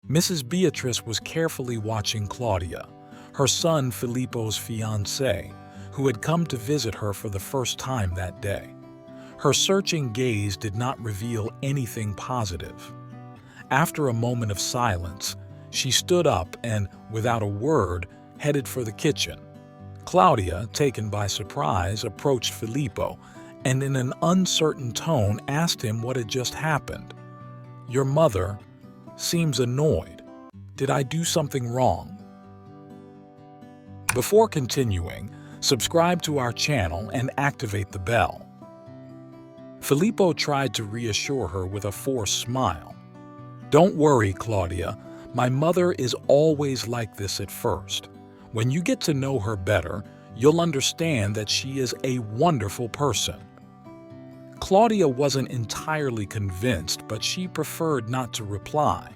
Mrs. Beatrice was carefully watching Claudia, her son Filippo's fiancée, who had come to visit her for the first time that day. Her searching gaze did not reveal anything positive. After a moment of silence, she stood up and, without a word, headed for the kitchen. Claudia, taken by surprise, approached Filippo and in an uncertain tone asked him what had just happened. "Your mother seems annoyed. Did I do something wrong?" Before continuing, subscribe to our channel and activate the bell. Filippo tried to reassure her with a forced smile. "Don't worry, Claudia. My mother is always like this at first. When you get to know her better, you'll understand that she is a wonderful person." Claudia wasn't entirely convinced, but she preferred not to reply.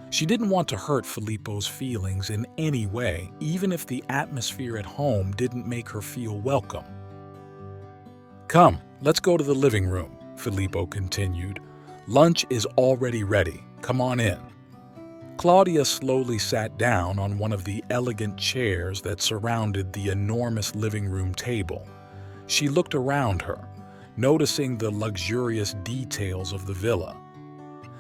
She didn't want to hurt Filippo's feelings in any way, even if the atmosphere at home didn't make her feel welcome. "Come, let's go to the living room," Filippo continued. "Lunch is already ready. Come on in." Claudia slowly sat down on one of the elegant chairs that surrounded the enormous living room table. She looked around her, noticing the luxurious details of the villa.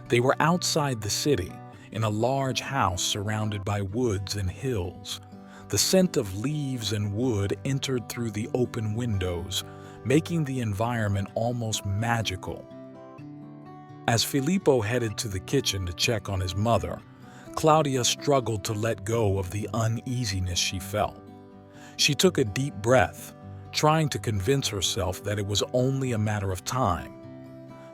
They were outside the city, in a large house surrounded by woods and hills. The scent of leaves and wood entered through the open windows, making the environment almost magical. As Filippo headed to the kitchen to check on his mother, Claudia struggled to let go of the uneasiness she felt. She took a deep breath, trying to convince herself that it was only a matter of time.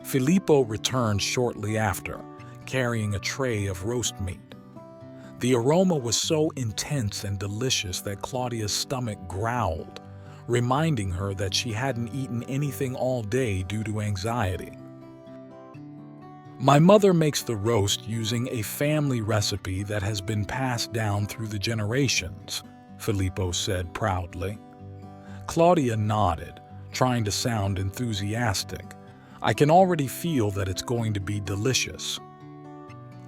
Filippo returned shortly after, carrying a tray of roast meat. The aroma was so intense and delicious that Claudia's stomach growled, reminding her that she hadn't eaten anything all day due to anxiety. "My mother makes the roast using a family recipe that has been passed down through the generations," Filippo said proudly. Claudia nodded, trying to sound enthusiastic. "I can already feel that it's going to be delicious."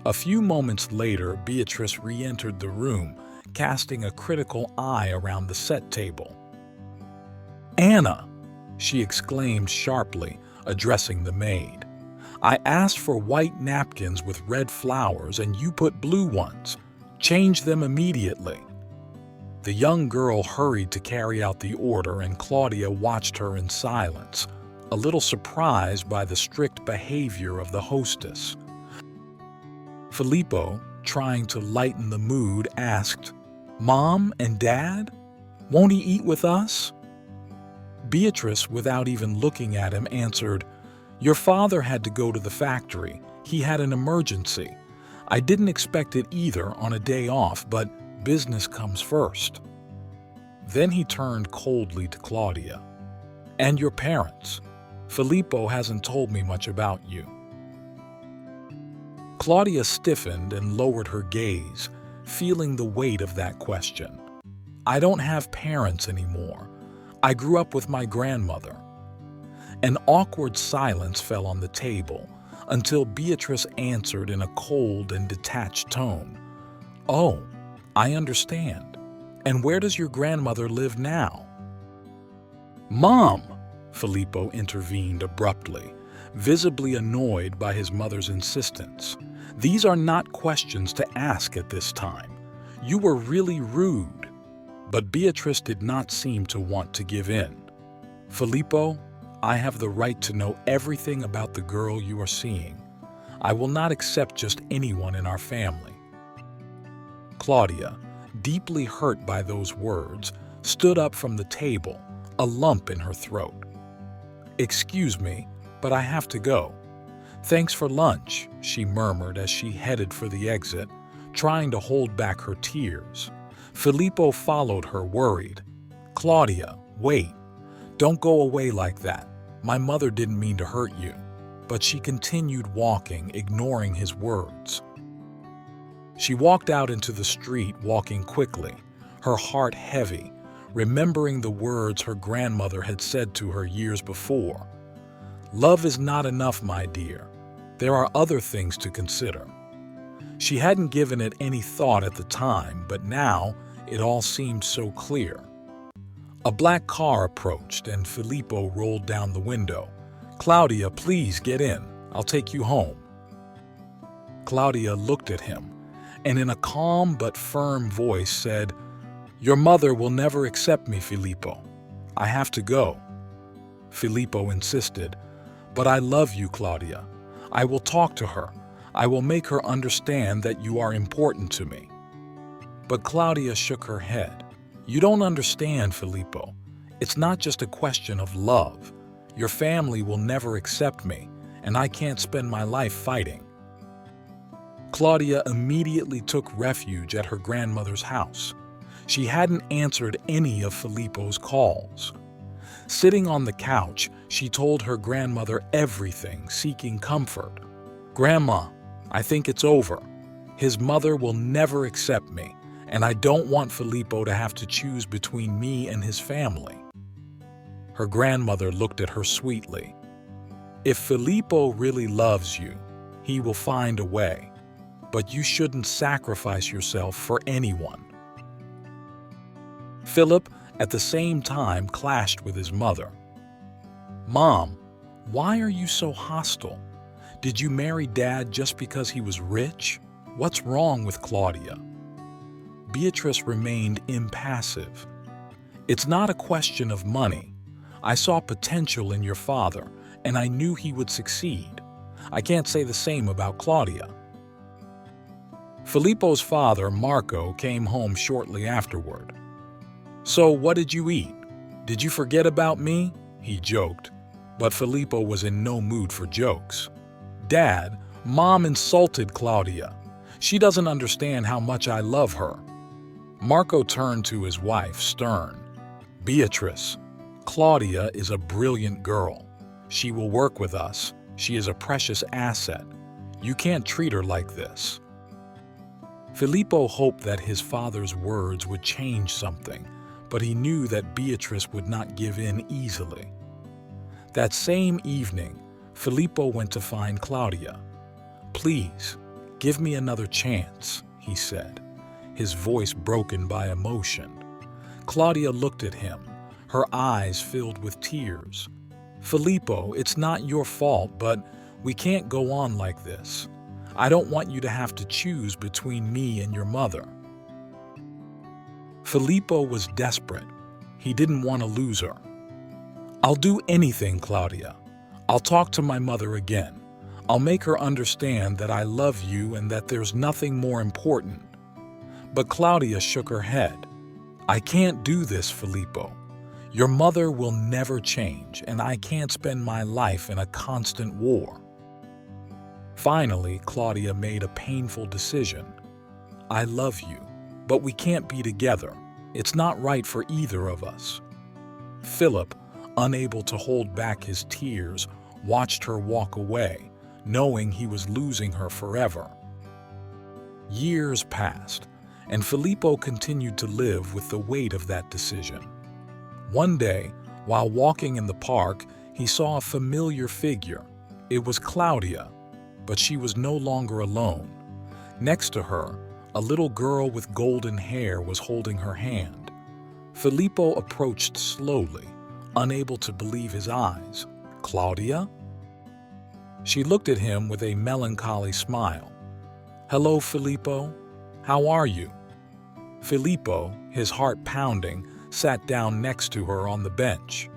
A few moments later, Beatrice re-entered the room, casting a critical eye around the set table. "Anna!" she exclaimed sharply, addressing the maid. "I asked for white napkins with red flowers and you put blue ones. Change them immediately." The young girl hurried to carry out the order and Claudia watched her in silence, a little surprised by the strict behavior of the hostess. Filippo, trying to lighten the mood, asked, "Mom and Dad? Won't he eat with us?" Beatrice, without even looking at him, answered, "Your father had to go to the factory. He had an emergency. I didn't expect it either on a day off, but business comes first." Then he turned coldly to Claudia. "And your parents? Filippo hasn't told me much about you." Claudia stiffened and lowered her gaze, feeling the weight of that question. "I don't have parents anymore. I grew up with my grandmother." An awkward silence fell on the table until Beatrice answered in a cold and detached tone. "Oh, I understand. And where does your grandmother live now?" "Mom!" Filippo intervened abruptly, visibly annoyed by his mother's insistence. "These are not questions to ask at this time. You were really rude." But Beatrice did not seem to want to give in. "Filippo, I have the right to know everything about the girl you are seeing. I will not accept just anyone in our family." Claudia, deeply hurt by those words, stood up from the table, a lump in her throat. "Excuse me, but I have to go. Thanks for lunch," she murmured as she headed for the exit, trying to hold back her tears. Filippo followed her, worried. "Claudia, wait. Don't go away like that. My mother didn't mean to hurt you." But she continued walking, ignoring his words. She walked out into the street, walking quickly, her heart heavy, remembering the words her grandmother had said to her years before. "Love is not enough, my dear. There are other things to consider." She hadn't given it any thought at the time, but now it all seemed so clear. A black car approached and Filippo rolled down the window. "Claudia, please get in. I'll take you home." Claudia looked at him and in a calm but firm voice said, "Your mother will never accept me, Filippo. I have to go." Filippo insisted, "But I love you, Claudia. I will talk to her. I will make her understand that you are important to me." But Claudia shook her head. "You don't understand, Filippo. It's not just a question of love. Your family will never accept me, and I can't spend my life fighting." Claudia immediately took refuge at her grandmother's house. She hadn't answered any of Filippo's calls. Sitting on the couch, she told her grandmother everything, seeking comfort. "Grandma, I think it's over. His mother will never accept me, and I don't want Filippo to have to choose between me and his family." Her grandmother looked at her sweetly. "If Filippo really loves you, he will find a way, but you shouldn't sacrifice yourself for anyone." Philip, at the same time, clashed with his mother. "Mom, why are you so hostile? Did you marry Dad just because he was rich? What's wrong with Claudia?" Beatrice remained impassive. "It's not a question of money. I saw potential in your father, and I knew he would succeed. I can't say the same about Claudia." Filippo's father, Marco, came home shortly afterward. "So what did you eat? Did you forget about me?" he joked, but Filippo was in no mood for jokes. "Dad, Mom insulted Claudia. She doesn't understand how much I love her." Marco turned to his wife, stern. "Beatrice, Claudia is a brilliant girl. She will work with us. She is a precious asset. You can't treat her like this." Filippo hoped that his father's words would change something, but he knew that Beatrice would not give in easily. That same evening, Filippo went to find Claudia. "Please, give me another chance," he said, his voice broken by emotion. Claudia looked at him, her eyes filled with tears. "Filippo, it's not your fault, but we can't go on like this. I don't want you to have to choose between me and your mother." Filippo was desperate. He didn't want to lose her. "I'll do anything, Claudia. I'll talk to my mother again. I'll make her understand that I love you and that there's nothing more important." But Claudia shook her head. "I can't do this, Filippo. Your mother will never change, and I can't spend my life in a constant war." Finally, Claudia made a painful decision. "I love you, but we can't be together. It's not right for either of us." Philip, unable to hold back his tears, watched her walk away, knowing he was losing her forever. Years passed, and Filippo continued to live with the weight of that decision. One day, while walking in the park, he saw a familiar figure. It was Claudia, but she was no longer alone. Next to her, a little girl with golden hair was holding her hand. Filippo approached slowly, unable to believe his eyes. "Claudia?" She looked at him with a melancholy smile. "Hello, Filippo. How are you?" Filippo, his heart pounding, sat down next to her on the bench.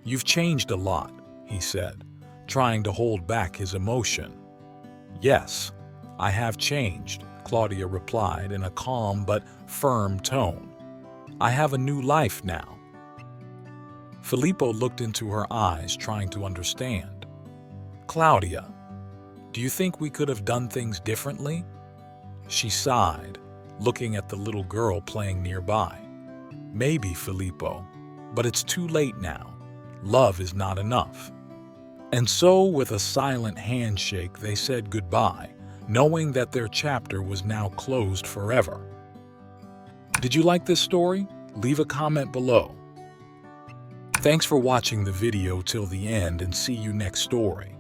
"You've changed a lot," he said, trying to hold back his emotion. "Yes, I have changed," Claudia replied in a calm but firm tone. "I have a new life now." Filippo looked into her eyes, trying to understand. "Claudia, do you think we could have done things differently?" She sighed, looking at the little girl playing nearby. "Maybe, Filippo, but it's too late now. Love is not enough." And so, with a silent handshake, they said goodbye, knowing that their chapter was now closed forever. Did you like this story? Leave a comment below. Thanks for watching the video till the end, and see you next story.